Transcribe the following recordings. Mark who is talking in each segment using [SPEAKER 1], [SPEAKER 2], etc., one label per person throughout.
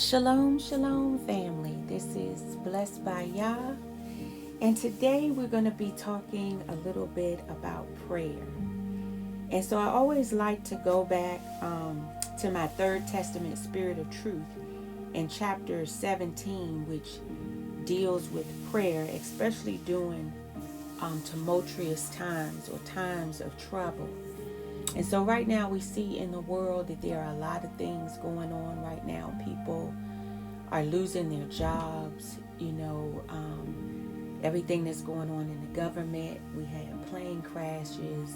[SPEAKER 1] Shalom, Shalom family. This is Blessed by Yah, and today we're going to be talking a little bit about prayer. And so I always like to go back to my Third Testament Spirit of Truth in chapter 17, which deals with prayer, especially during tumultuous times or times of trouble. And so right now we see in the world that there are a lot of things going on right now. People are losing their jobs, everything that's going on in the government. We have plane crashes,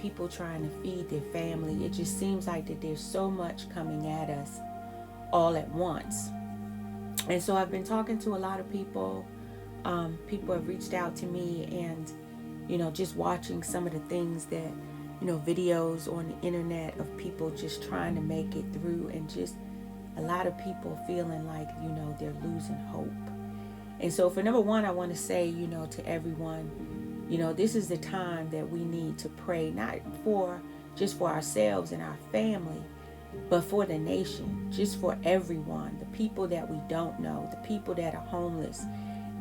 [SPEAKER 1] people trying to feed their family. It just seems like that there's so much coming at us all at once. And so I've been talking to a lot of people. People have reached out to me and, just watching some of the things that, videos on the internet of people just trying to make it through, and just a lot of people feeling like, they're losing hope. And so for number one, I want to say, to everyone, this is the time that we need to pray, not just for ourselves and our family, but for the nation, just for everyone, the people that we don't know, the people that are homeless,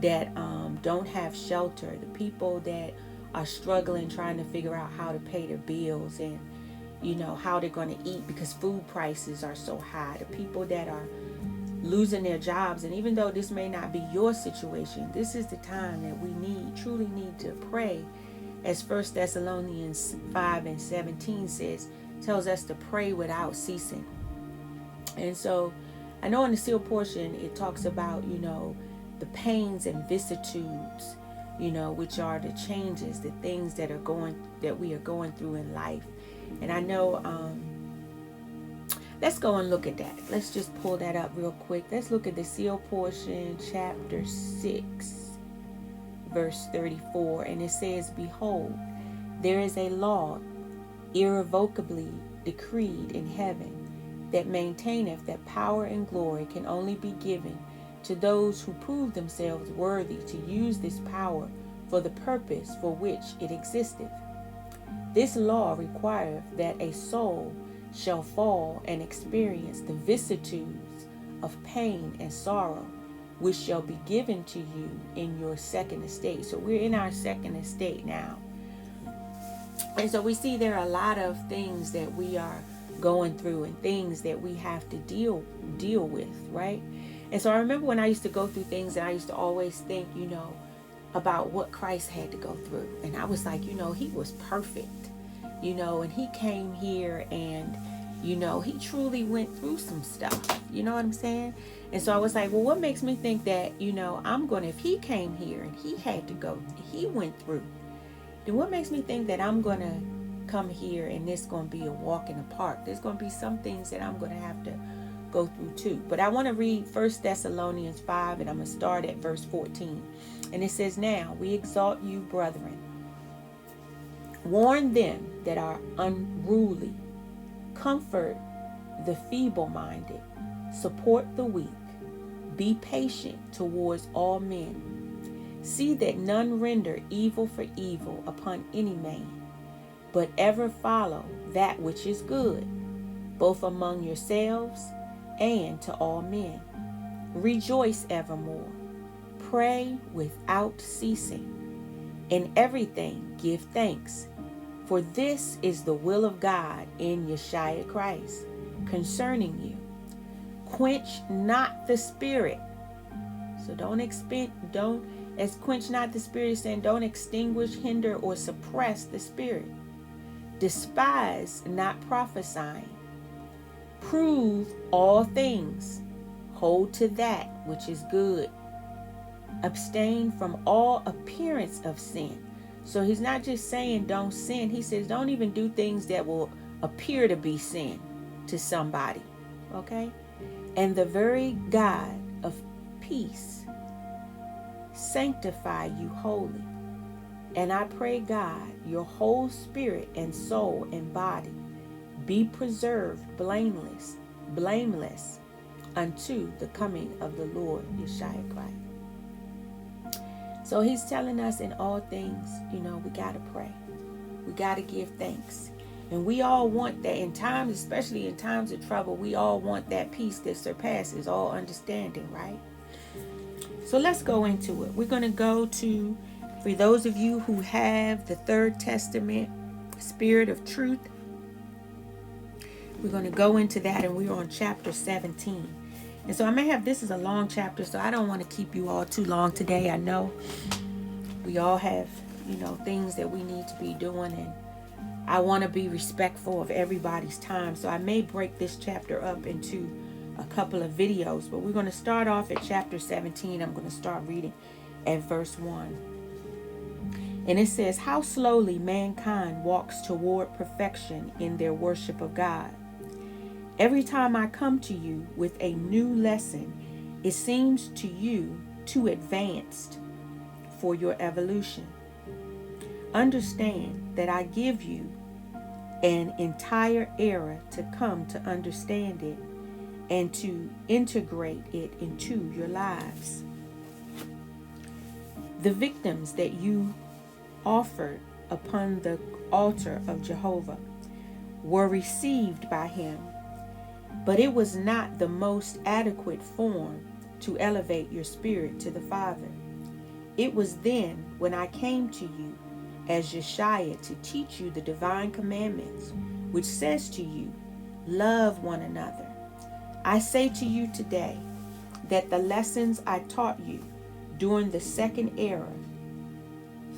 [SPEAKER 1] that don't have shelter, the people that are struggling trying to figure out how to pay their bills and how they're going to eat because food prices are so high, the people that are losing their jobs. And even though this may not be your situation, this is the time that we truly need to pray, as 1 Thessalonians 5:17 tells us to pray without ceasing. And so I know in the sealed portion it talks about the pains and vicissitudes, which are the changes, the things that we are going through in life. And I know, let's go and look at that. Let's just pull that up real quick. Let's look at the sealed portion, chapter 6, verse 34. And it says, "Behold, there is a law irrevocably decreed in heaven, that maintaineth that power and glory can only be given to those who prove themselves worthy to use this power for the purpose for which it existeth. This law requireth that a soul shall fall and experience the vicissitudes of pain and sorrow, which shall be given to you in your second estate." So we're in our second estate now. And so we see there are a lot of things that we are going through and things that we have to deal with, right? And so I remember when I used to go through things, and I used to always think, about what Christ had to go through. And I was like, he was perfect, and he came here and, he truly went through some stuff. You know what I'm saying? And so I was like, well, what makes me think that, if he came here and he went through, then what makes me think that I'm going to come here and it's going to be a walk in the park? There's going to be some things that I'm going to have to go through too. But I want to read 1 Thessalonians 5, and I'm going to start at verse 14. And it says, "Now we exhort you, brethren, warn them that are unruly, comfort the feeble-minded, support the weak, be patient towards all men. See that none render evil for evil upon any man, but ever follow that which is good, both among yourselves and to all men. Rejoice evermore. Pray without ceasing. In everything give thanks, for this is the will of God in Yeshua Christ concerning you. Quench not the spirit." So quench not the spirit, saying don't extinguish, hinder, or suppress the spirit. "Despise not prophesying. Prove all things. Hold to that which is good. Abstain from all appearance of sin." So he's not just saying don't sin. He says don't even do things that will appear to be sin to somebody. Okay? "And the very God of peace sanctify you wholly. And I pray God, your whole spirit and soul and body be preserved blameless unto the coming of the Lord Yeshua Christ." So he's telling us in all things, we got to pray. We got to give thanks. And we all want that in times, especially in times of trouble, we all want that peace that surpasses all understanding, right? So let's go into it. We're going to go to, for those of you who have the Third Testament, Spirit of Truth, we're going to go into that, and we're on chapter 17. And so I may have, this is a long chapter, so I don't want to keep you all too long today. I know we all have, things that we need to be doing, and I want to be respectful of everybody's time. So I may break this chapter up into a couple of videos, but we're going to start off at chapter 17. I'm going to start reading at verse 1. And it says, "How slowly mankind walks toward perfection in their worship of God. Every time I come to you with a new lesson, it seems to you too advanced for your evolution. Understand that I give you an entire era to come to understand it and to integrate it into your lives. The victims that you offered upon the altar of Jehovah were received by him, but it was not the most adequate form to elevate your spirit to the Father. It was then when I came to you as Jeshurun to teach you the divine commandments, which says to you, love one another. I say to you today that the lessons I taught you during the second era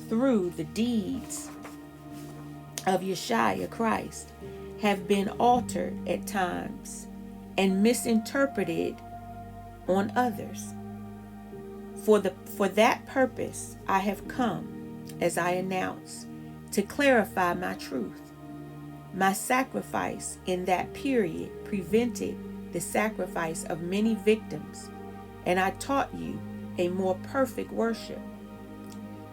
[SPEAKER 1] through the deeds of Yeshua Christ have been altered at times and misinterpreted on others. For that purpose I have come, as I announced, to clarify my truth. My sacrifice in that period prevented the sacrifice of many victims, and I taught you a more perfect worship.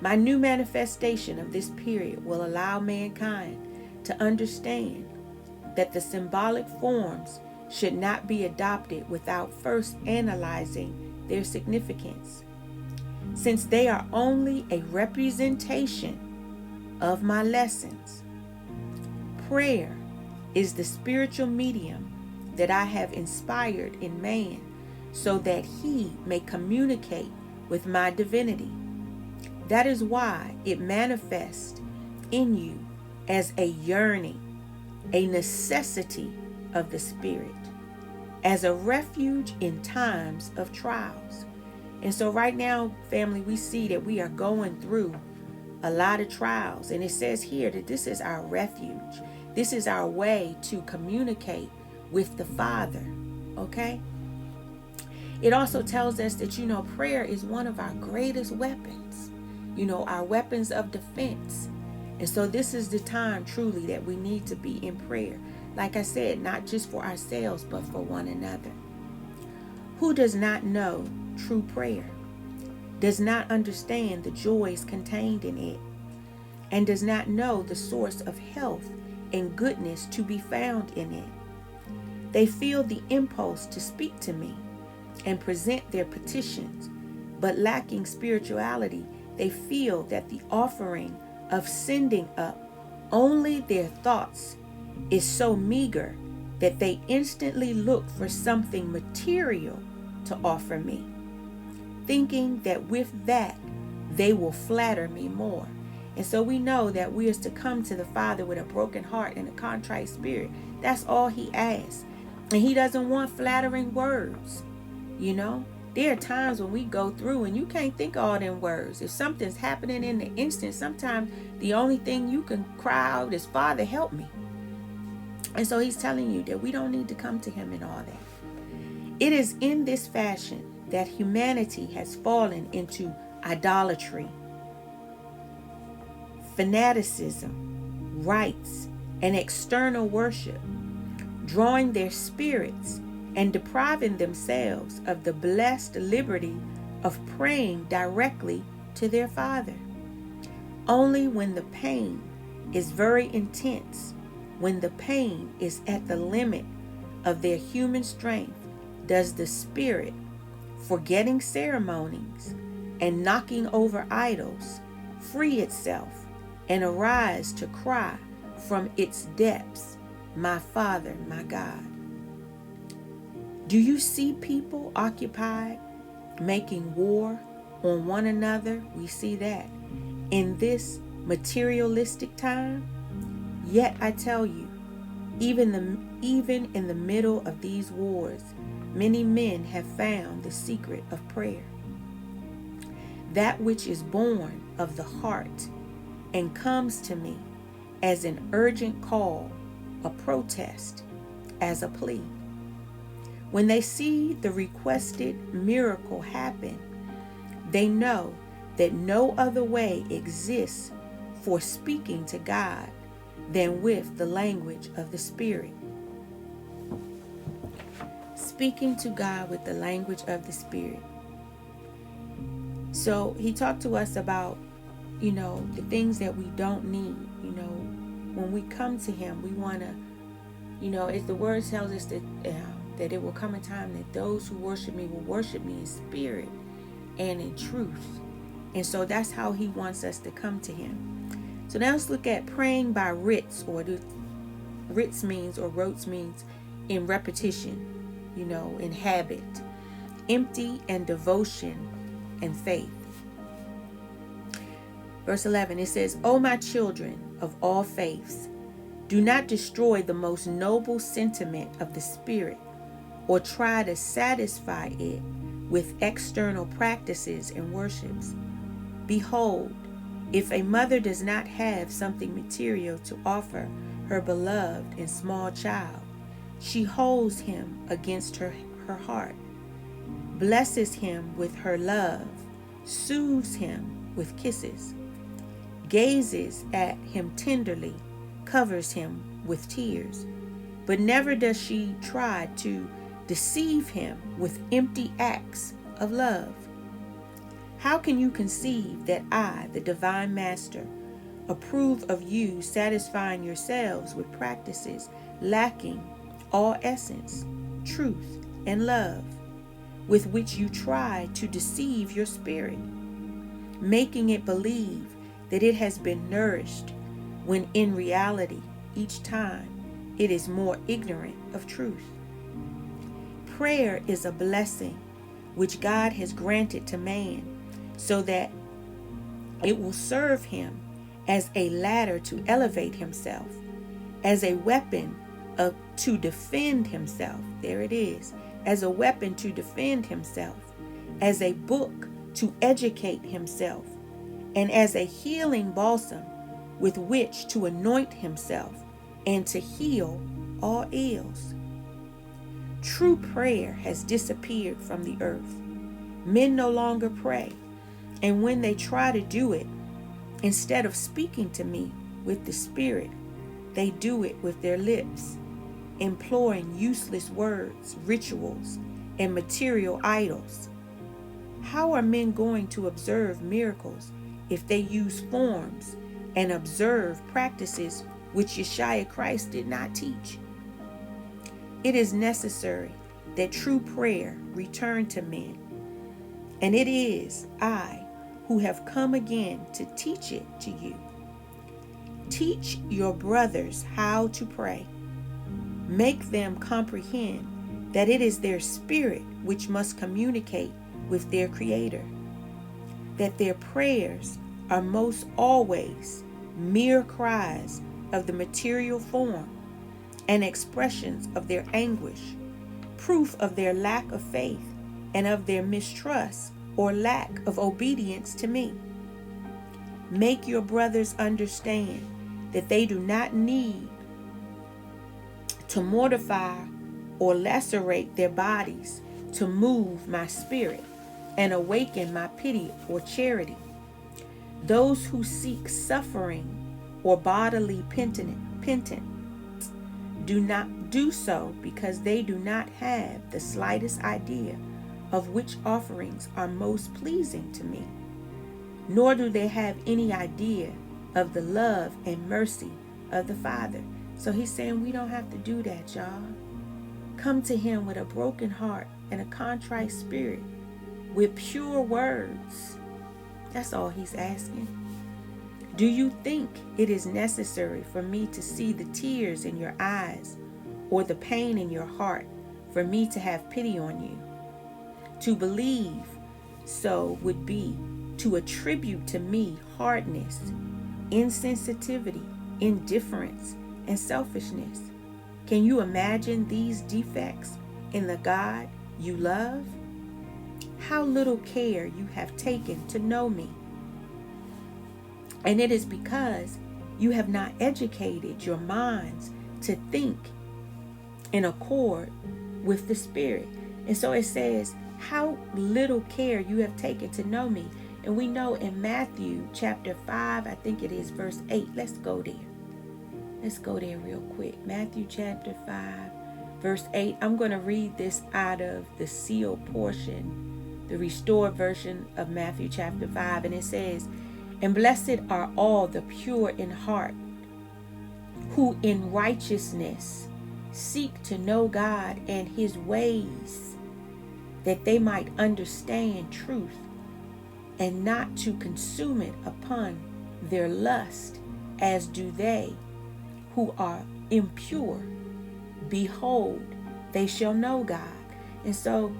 [SPEAKER 1] My new manifestation of this period will allow mankind to understand that the symbolic forms should not be adopted without first analyzing their significance, since they are only a representation of my lessons. Prayer is the spiritual medium that I have inspired in man so that he may communicate with my divinity. That is why it manifests in you as a yearning, a necessity of the Spirit, as a refuge in times of trials. And so right now, family, we see that we are going through a lot of trials. And it says here that this is our refuge. This is our way to communicate with the Father. Okay? It also tells us that, prayer is one of our greatest weapons. Our weapons of defense. And so this is the time truly that we need to be in prayer. Like I said, not just for ourselves, but for one another. Who does not know true prayer, does not understand the joys contained in it, and does not know the source of health and goodness to be found in it? They feel the impulse to speak to me and present their petitions, but lacking spirituality, they feel that the offering of sending up only their thoughts is so meager that they instantly look for something material to offer me, thinking that with that they will flatter me more. And so we know that we are to come to the Father with a broken heart and a contrite spirit. That's all he asks. And he doesn't want flattering words. There are times when we go through and you can't think all them words. If something's happening in the instant, sometimes the only thing you can cry out is, Father, help me. And so he's telling you that we don't need to come to him in all that. It is in this fashion that humanity has fallen into idolatry, fanaticism, rites, and external worship, drawing their spirits and depriving themselves of the blessed liberty of praying directly to their Father. Only when the pain is very intense, when the pain is at the limit of their human strength, does the spirit, forgetting ceremonies and knocking over idols, free itself and arise to cry from its depths, my Father, my God. Do you see people occupied, making war on one another? We see that in this materialistic time. Yet I tell you, even in the middle of these wars, many men have found the secret of prayer, that which is born of the heart and comes to me as an urgent call, a protest, as a plea. When they see the requested miracle happen, they know that no other way exists for speaking to God than with the language of the Spirit. Speaking to God with the language of the Spirit. So he talked to us about, the things that we don't need. When we come to him, we want to, as the word tells us that it will come a time that those who worship me will worship me in spirit and in truth. And so that's how he wants us to come to him. So now let's look at praying by writs, or writs means, or rotes means in repetition, in habit, empty and devotion and faith. Verse 11, it says, O my children of all faiths, do not destroy the most noble sentiment of the Spirit, or try to satisfy it with external practices and worships. Behold, if a mother does not have something material to offer her beloved and small child, she holds him against her heart, blesses him with her love, soothes him with kisses, gazes at him tenderly, covers him with tears. But never does she try to deceive him with empty acts of love. How can you conceive that I, the divine master, approve of you satisfying yourselves with practices lacking all essence, truth, and love, with which you try to deceive your spirit, making it believe that it has been nourished, when in reality, each time, it is more ignorant of truth? Prayer is a blessing which God has granted to man, so that it will serve him as a ladder to elevate himself, as a weapon to defend himself. There it is. As a weapon to defend himself, as a book to educate himself, and as a healing balsam with which to anoint himself and to heal all ills. True prayer has disappeared from the earth. Men no longer pray, and when they try to do it, instead of speaking to me with the Spirit, they do it with their lips, imploring useless words, rituals, and material idols. How are men going to observe miracles if they use forms and observe practices which Yeshua Christ did not teach? It is necessary that true prayer return to men, and it is I who have come again to teach it to you. Teach your brothers how to pray. Make them comprehend that it is their spirit which must communicate with their Creator, that their prayers are most always mere cries of the material form and expressions of their anguish, proof of their lack of faith and of their mistrust or lack of obedience to me. Make your brothers understand that they do not need to mortify or lacerate their bodies to move my spirit and awaken my pity or charity. Those who seek suffering or bodily penitence do not do so because they do not have the slightest idea of which offerings are most pleasing to me, nor do they have any idea of the love and mercy of the Father. So he's saying we don't have to do that, y'all. Come to him with a broken heart and a contrite spirit, with pure words. That's all he's asking. Do you think it is necessary for me to see the tears in your eyes or the pain in your heart for me to have pity on you? To believe so would be to attribute to me hardness, insensitivity, indifference, and selfishness. Can you imagine these defects in the God you love? How little care you have taken to know me. And it is because you have not educated your minds to think in accord with the Spirit. And so it says, how little care you have taken to know me. And we know in Matthew chapter 5, I think it is verse 8. Let's go there. Let's go there real quick. Matthew chapter 5, verse 8. I'm going to read this out of the sealed portion, the restored version of Matthew chapter 5. And it says, and blessed are all the pure in heart, who in righteousness seek to know God and his ways, that they might understand truth, and not to consume it upon their lust, as do they who are impure. Behold, they shall know God. And so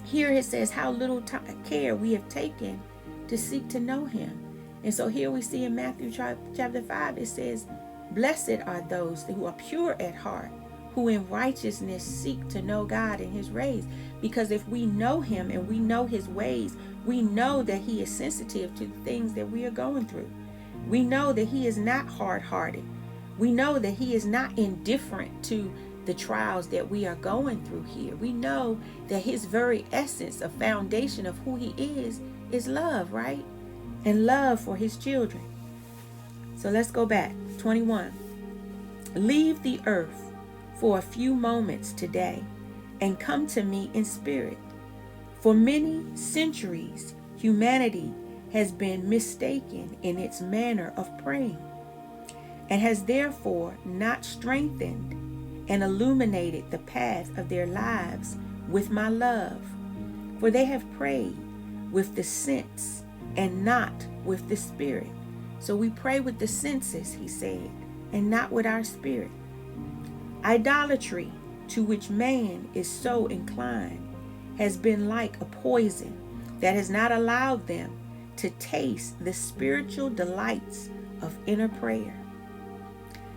[SPEAKER 1] here it says how little care we have taken to seek to know him. And so here we see in Matthew chapter 5, it says, blessed are those who are pure at heart, who in righteousness seek to know God and his ways. Because if we know him and we know his ways, we know that he is sensitive to the things that we are going through. We know that he is not hard-hearted. We know that he is not indifferent to the trials that we are going through here. We know that his very essence, a foundation of who he is love, right? And love for his children. So let's go back. 21. Leave the earth for a few moments today and come to me in spirit. For many centuries, humanity has been mistaken in its manner of praying, and has therefore not strengthened and illuminated the path of their lives with my love. For they have prayed with the sense and not with the spirit. So we pray with the senses, he said, and not with our spirit. Idolatry, to which man is so inclined, has been like a poison that has not allowed them to taste the spiritual delights of inner prayer.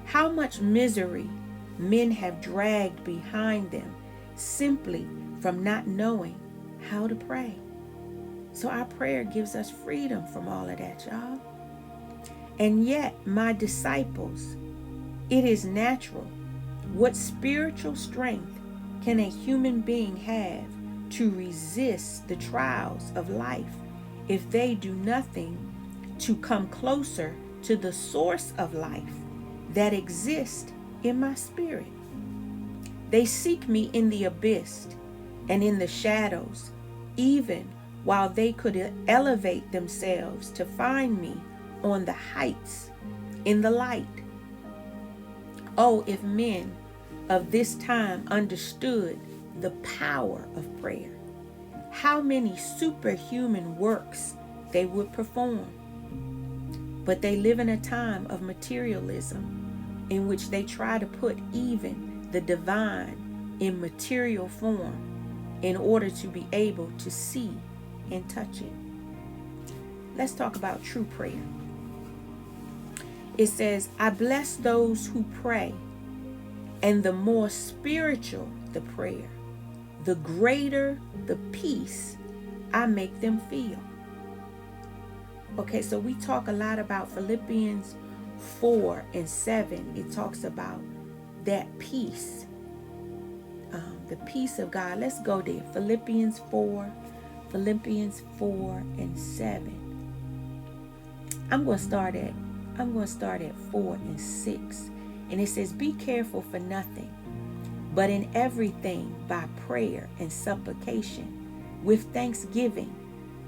[SPEAKER 1] How much misery men have dragged behind them simply from not knowing how to pray. So our prayer gives us freedom from all of that, y'all. And yet, my disciples, it is natural. What spiritual strength can a human being have to resist the trials of life if they do nothing to come closer to the source of life that exists in my spirit? They seek me in the abyss and in the shadows, even while they could elevate themselves to find me on the heights in the light. Oh, if men of this time understood the power of prayer, how many superhuman works they would perform. But they live in a time of materialism in which they try to put even the divine in material form in order to be able to see and touch it. Let's talk about true prayer. It says, I bless those who pray, and the more spiritual the prayer, the greater the peace I make them feel. Okay, so we talk a lot about Philippians 4 and 7. It talks about that peace, the peace of God. Let's go there. Philippians 4 and 7. I'm going to start at 4 and 6. And it says, be careful for nothing, but in everything by prayer and supplication with thanksgiving,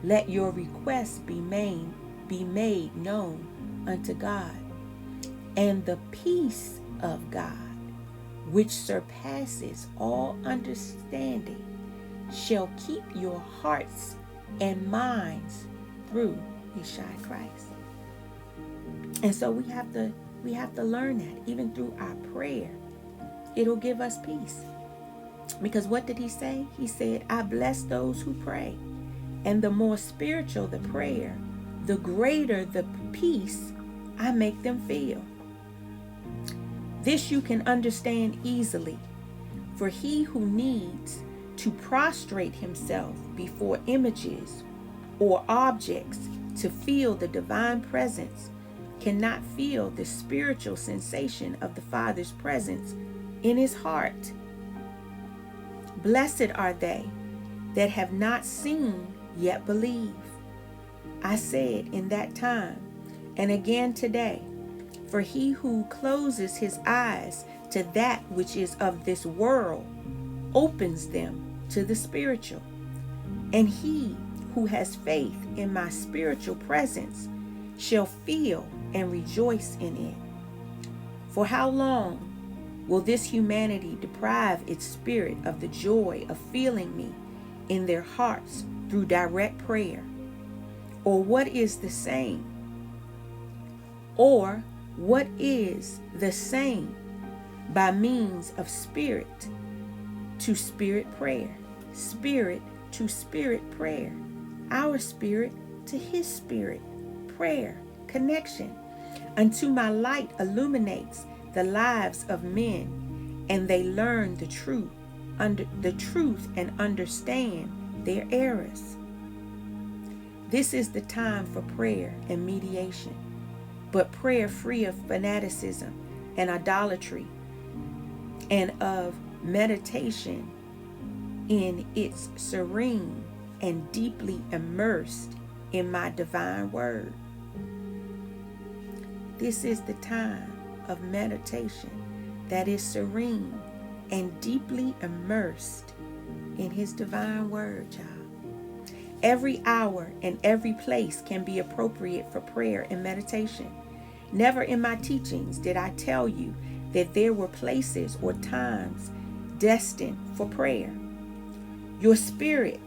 [SPEAKER 1] let your requests be made known unto God. And the peace of God, which surpasses all understanding, shall keep your hearts and minds through Yeshua Christ. And so we have to learn that even through our prayer, it'll give us peace. Because what did he say? He said, I bless those who pray. And the more spiritual the prayer, the greater the peace I make them feel. This you can understand easily, for he who needs to prostrate himself before images or objects to feel the divine presence cannot feel the spiritual sensation of the Father's presence in his heart. Blessed are they that have not seen yet believe. I said in that time, and again today, for he who closes his eyes to that which is of this world opens them to the spiritual. And he who has faith in my spiritual presence shall feel and rejoice in it. For how long will this humanity deprive its spirit of the joy of feeling me in their hearts through direct prayer? Or what is the same? Or what is the same by means of spirit to spirit prayer, spirit to spirit prayer, our spirit to his spirit prayer, connection, unto my light illuminates the lives of men, and they learn the truth and understand their errors. This is the time for prayer and mediation, but prayer free of fanaticism and idolatry, and of meditation in its serene and deeply immersed in my divine word. This is the time of meditation that is serene and deeply immersed in his divine word, y'all. Every hour and every place can be appropriate for prayer and meditation. Never in my teachings did I tell you that there were places or times destined for prayer. Your spirit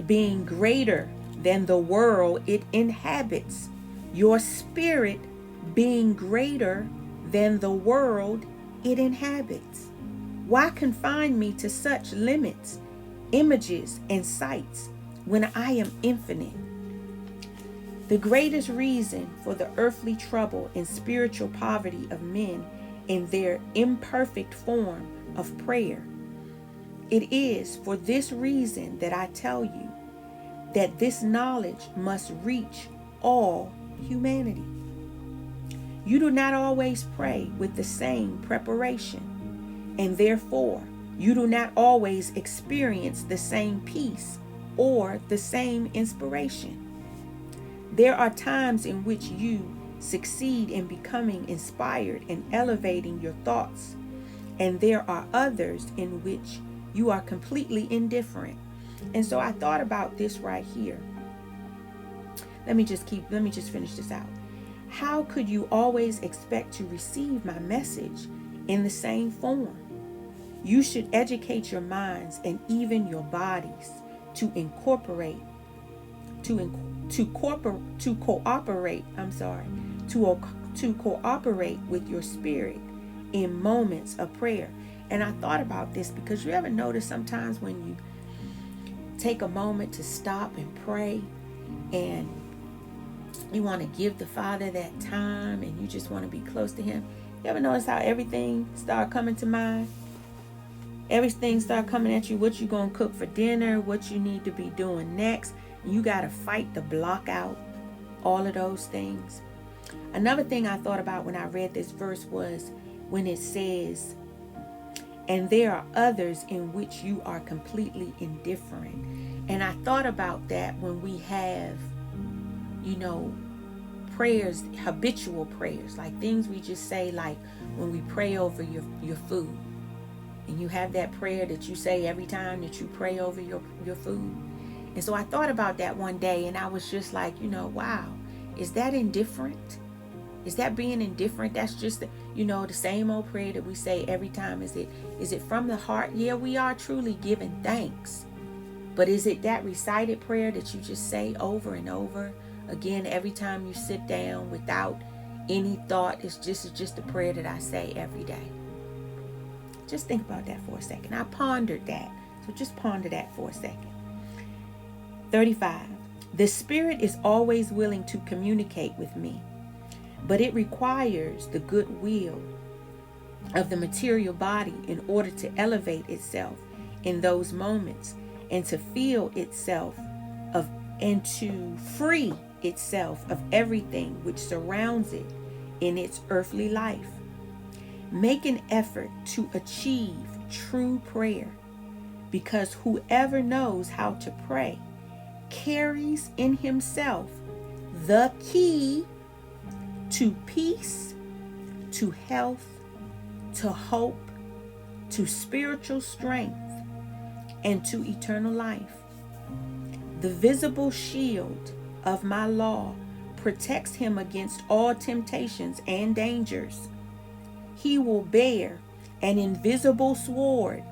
[SPEAKER 1] being greater than the world it inhabits. Your spirit being greater than the world it inhabits. Why confine me to such limits, images, and sights when I am infinite? The greatest reason for the earthly trouble and spiritual poverty of men in their imperfect form of prayer. It is for this reason that I tell you that this knowledge must reach all humanity. You do not always pray with the same preparation, and therefore you do not always experience the same peace or the same inspiration. There are times in which you succeed in becoming inspired and elevating your thoughts, and there are others in which you are completely indifferent. And so I thought about this right here. Let me just finish this out. How could you always expect to receive my message in the same form? You should educate your minds and even your bodies to cooperate with your spirit in moments of prayer. And I thought about this because you ever notice sometimes when you take a moment to stop and pray, and you want to give the Father that time, and you just want to be close to him. You ever notice how everything start coming to mind? Everything start coming at you. What you gonna cook for dinner, what you need to be doing next. You got to fight to block out all of those things. Another thing I thought about when I read this verse was when it says, and there are others in which you are completely indifferent. And I thought about that when we have, prayers, habitual prayers, like things we just say, like when we pray over your food. And you have that prayer that you say every time that you pray over your food. And so I thought about that one day, and I was just like, wow, is that indifferent? Is that being indifferent? That's just, the same old prayer that we say every time. Is it from the heart? Yeah, we are truly giving thanks. But is it that recited prayer that you just say over and over again every time you sit down without any thought. It's just a prayer that I say every day. Just think about that for a second. I pondered that. So just ponder that for a second. 35. The Spirit is always willing to communicate with me, but it requires the goodwill of the material body in order to elevate itself in those moments and to feel itself of and to free itself of everything which surrounds it in its earthly life. Make an effort to achieve true prayer, because whoever knows how to pray carries in himself the key to peace, to health, to hope, to spiritual strength, and to eternal life. The visible shield of my law protects him against all temptations and dangers. He will bear an invisible sword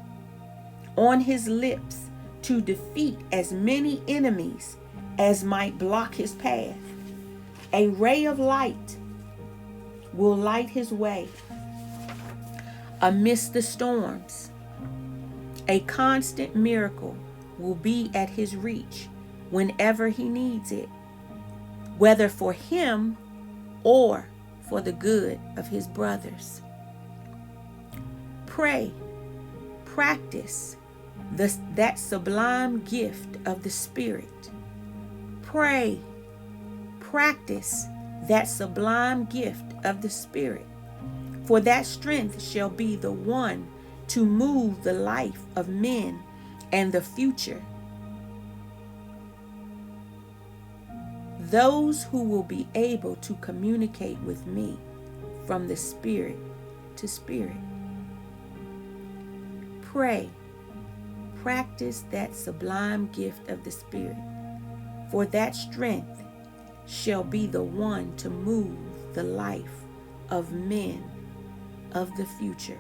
[SPEAKER 1] on his lips to defeat as many enemies as might block his path. A ray of light will light his way amidst the storms. A constant miracle will be at his reach whenever he needs it, whether for him or for the good of his brothers. Pray, practice that sublime gift of the Spirit. Pray, practice that sublime gift of the Spirit, for that strength shall be the one to move the life of men and the future. Those who will be able to communicate with me from the spirit to spirit. Pray, practice that sublime gift of the Spirit, for that strength shall be the one to move the life of men of the future.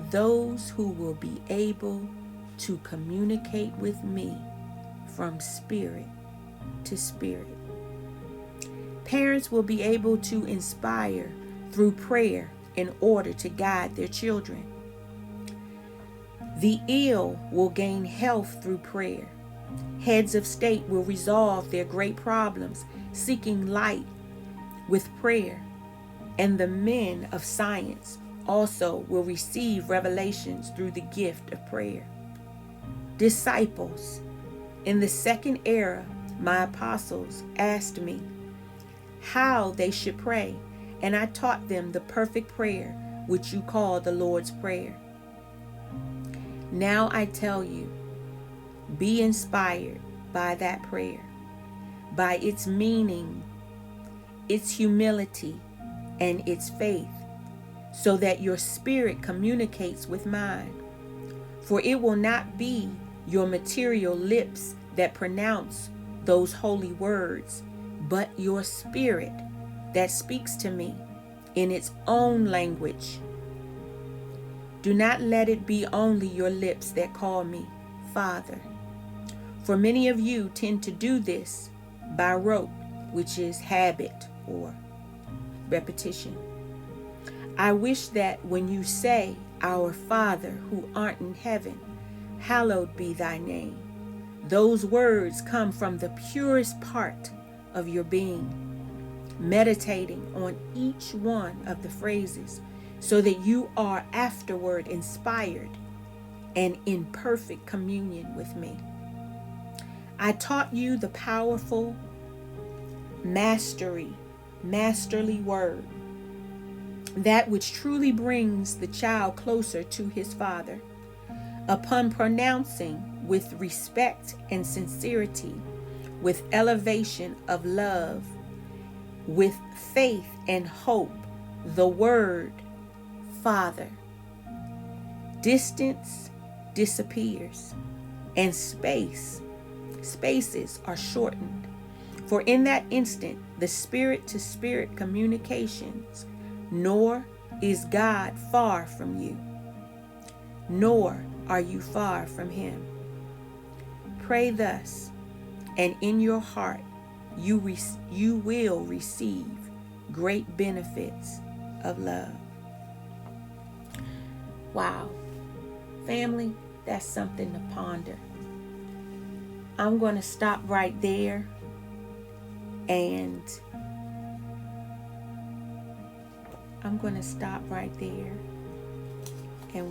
[SPEAKER 1] Those who will be able to communicate with me from spirit to spirit. Parents will be able to inspire through prayer in order to guide their children. The ill will gain health through prayer. Heads of state will resolve their great problems, seeking light with prayer. And the men of science also will receive revelations through the gift of prayer. Disciples, in the second era, my apostles asked me how they should pray, and I taught them the perfect prayer, which you call the Lord's Prayer. Now I tell you, be inspired by that prayer, by its meaning, its humility, and its faith, so that your spirit communicates with mine. For it will not be your material lips that pronounce those holy words, but your spirit that speaks to me in its own language. Do not let it be only your lips that call me Father, for many of you tend to do this by rote, which is habit or repetition. I wish that when you say, Our Father who art in heaven, hallowed be thy name, those words come from the purest part of your being, meditating on each one of the phrases so that you are afterward inspired and in perfect communion with me. I taught you the powerful, masterly word, that which truly brings the child closer to his father. Upon pronouncing with respect and sincerity, with elevation of love, with faith and hope, the word Father, distance disappears and spaces are shortened. For in that instant, the spirit-to-spirit communications, nor is God far from you, nor are you far from him. Pray thus, and in your heart you will receive great benefits of love. Wow. Family, that's something to ponder. I'm going to stop right there, and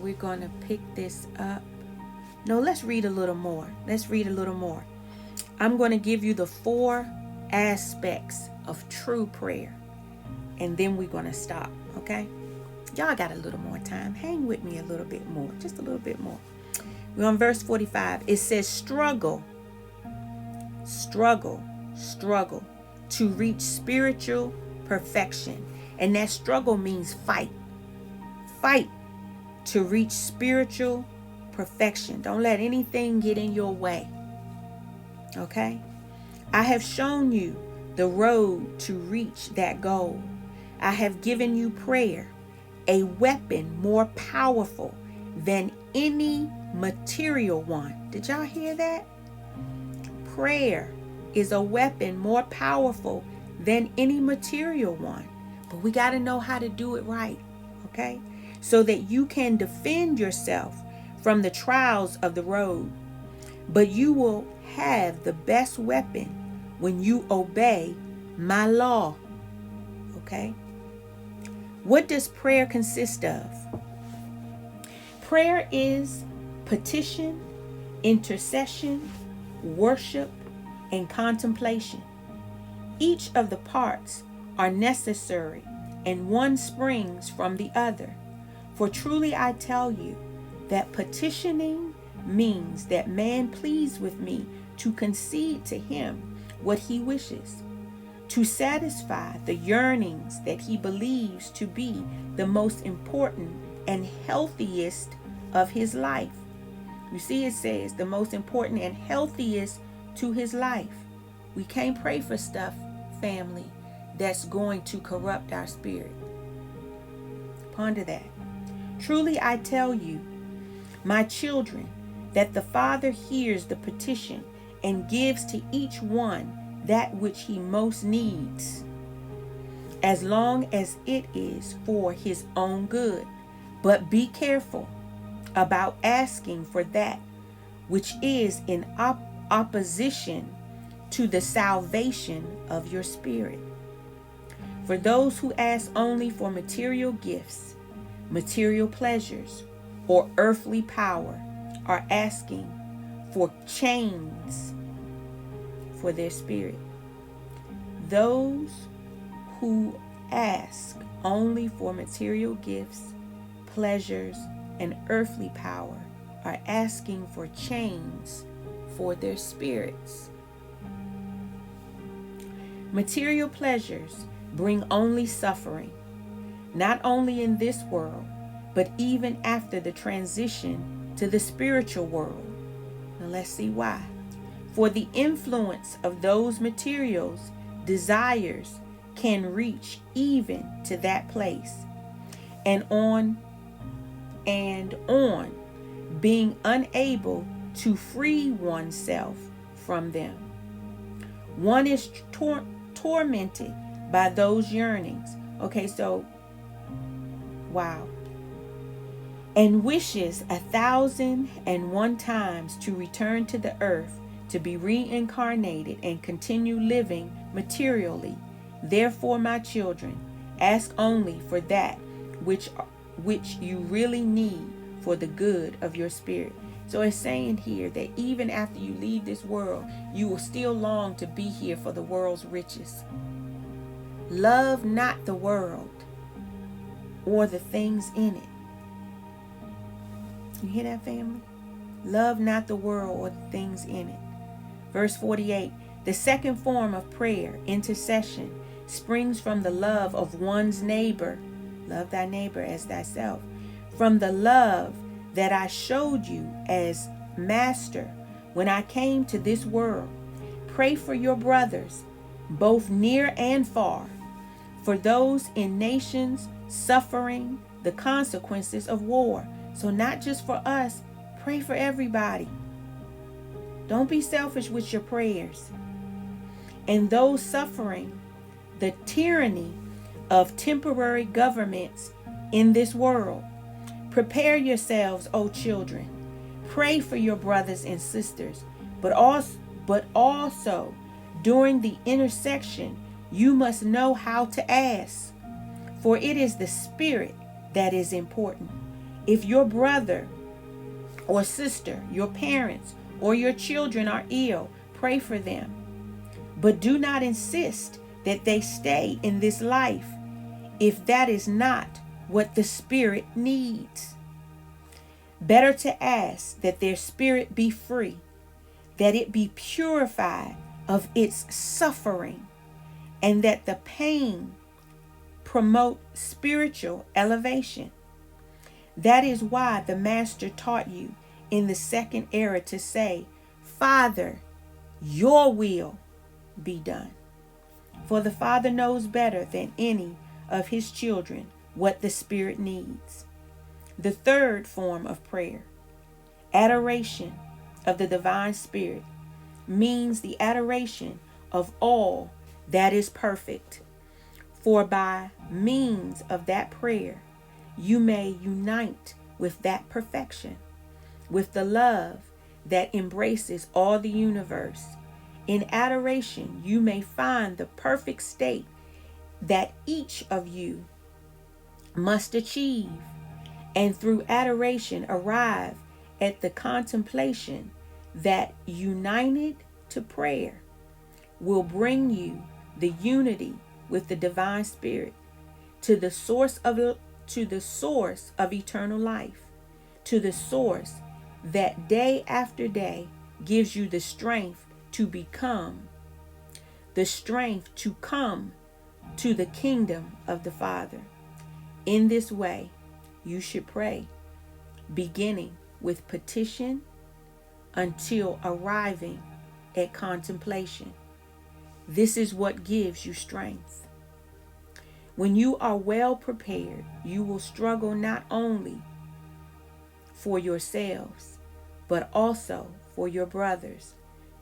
[SPEAKER 1] we're going to pick this up. No, let's read a little more. I'm going to give you the 4 aspects of true prayer, and then we're going to stop, okay? Y'all got a little more time. Hang with me a little bit more, just a little bit more. We're on verse 45. It says, struggle to reach spiritual perfection. And that struggle means fight to reach spiritual perfection. Don't let anything get in your way. Okay? I have shown you the road to reach that goal. I have given you prayer, a weapon more powerful than any material one. Did y'all hear that? Prayer is a weapon more powerful than any material one. But we got to know how to do it right, okay? So that you can defend yourself from the trials of the road. But you will have the best weapon when you obey my law, okay? What does prayer consist of? Prayer is petition, intercession, worship, and contemplation. Each of the parts are necessary, and one springs from the other. For truly I tell you that petitioning means that man pleads with me to concede to him what he wishes, to satisfy the yearnings that he believes to be the most important and healthiest of his life. You see, it says the most important and healthiest to his life. We can't pray for stuff, family, that's going to corrupt our spirit. Ponder that. Truly I tell you, my children, that the Father hears the petition and gives to each one that which he most needs, as long as it is for his own good. But be careful about asking for that which is in opposition to the salvation of your spirit. For those who ask only for material gifts, material pleasures, or earthly power are asking for chains for their spirit. Those who ask only for material gifts, pleasures, and earthly power are asking for chains for their spirits. Material pleasures bring only suffering, not only in this world, but even after the transition to the spiritual world. Now let's see why. For the influence of those materials, desires can reach even to that place, and on, being unable to free oneself from them. One is tormented by those yearnings. Okay, so, wow. And wishes 1,001 times to return to the earth, to be reincarnated and continue living materially. Therefore, my children, ask only for that which you really need for the good of your spirit. So it's saying here that even after you leave this world, you will still long to be here for the world's riches. Love not the world or the things in it. You hear that, family? Love not the world or the things in it. Verse 48, the second form of prayer, intercession, springs from the love of one's neighbor. Love thy neighbor as thyself. From the love that I showed you as master when I came to this world. Pray for your brothers, both near and far, for those in nations suffering the consequences of war. So not just for us, pray for everybody. Don't be selfish with your prayers. And those suffering the tyranny of temporary governments in this world. Prepare yourselves, O children. Pray for your brothers and sisters, but also during the intersection, you must know how to ask, for it is the spirit that is important. If your brother or sister, your parents, or your children are ill, pray for them. But do not insist that they stay in this life if that is not what the spirit needs. Better to ask that their spirit be free, that it be purified of its suffering, and that the pain promote spiritual elevation. That is why the Master taught you in the second era to say, Father, your will be done. For the Father knows better than any of his children what the Spirit needs. The third form of prayer, adoration of the divine Spirit, means the adoration of all that is perfect. For by means of that prayer, you may unite with that perfection, with the love that embraces all the universe. In adoration, you may find the perfect state that each of you must achieve, and through adoration arrive at the contemplation that, united to prayer, will bring you the unity with the divine Spirit, to the source of eternal life, to the source that day after day gives you the strength to become, the strength to come to the kingdom of the Father. In this way, you should pray, beginning with petition until arriving at contemplation. This is what gives you strength. When you are well prepared, you will struggle not only for yourselves, but also for your brothers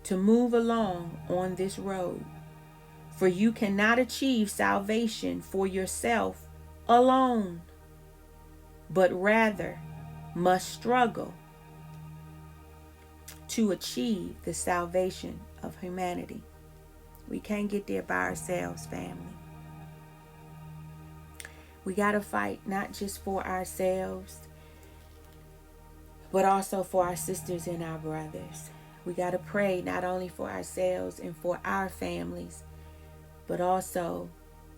[SPEAKER 1] to move along on this road. For you cannot achieve salvation for yourself alone, but rather must struggle to achieve the salvation of humanity. We can't get there by ourselves, family. We got to fight not just for ourselves, but also for our sisters and our brothers. We got to pray not only for ourselves and for our families, but also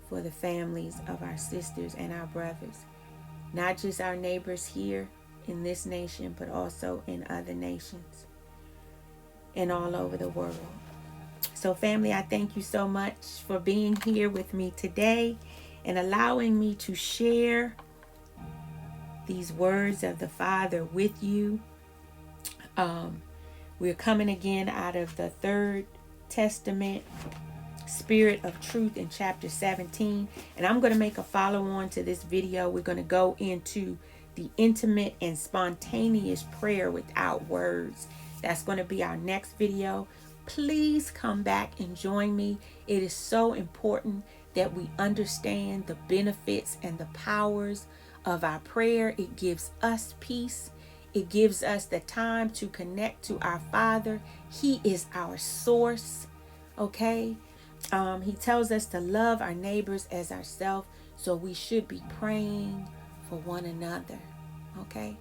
[SPEAKER 1] for the families of our sisters and our brothers. Not just our neighbors here in this nation, but also in other nations and all over the world. So family, I thank you so much for being here with me today and allowing me to share these words of the Father with you. We're coming again out of the Third Testament, Spirit of Truth, in chapter 17. And I'm going to make a follow-on to this video. We're going to go into the intimate and spontaneous prayer without words. That's going to be our next video. Please come back and join me. It is so important that we understand the benefits and the powers of our prayer. It gives us peace. It gives us the time to connect to our Father. He is our source. Okay? He tells us to love our neighbors as ourselves. So we should be praying for one another. Okay?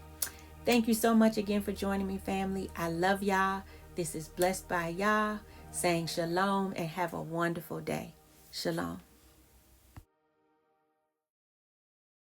[SPEAKER 1] Thank you so much again for joining me, family. I love y'all. This is Blessed by Yah, saying shalom and have a wonderful day. Shalom.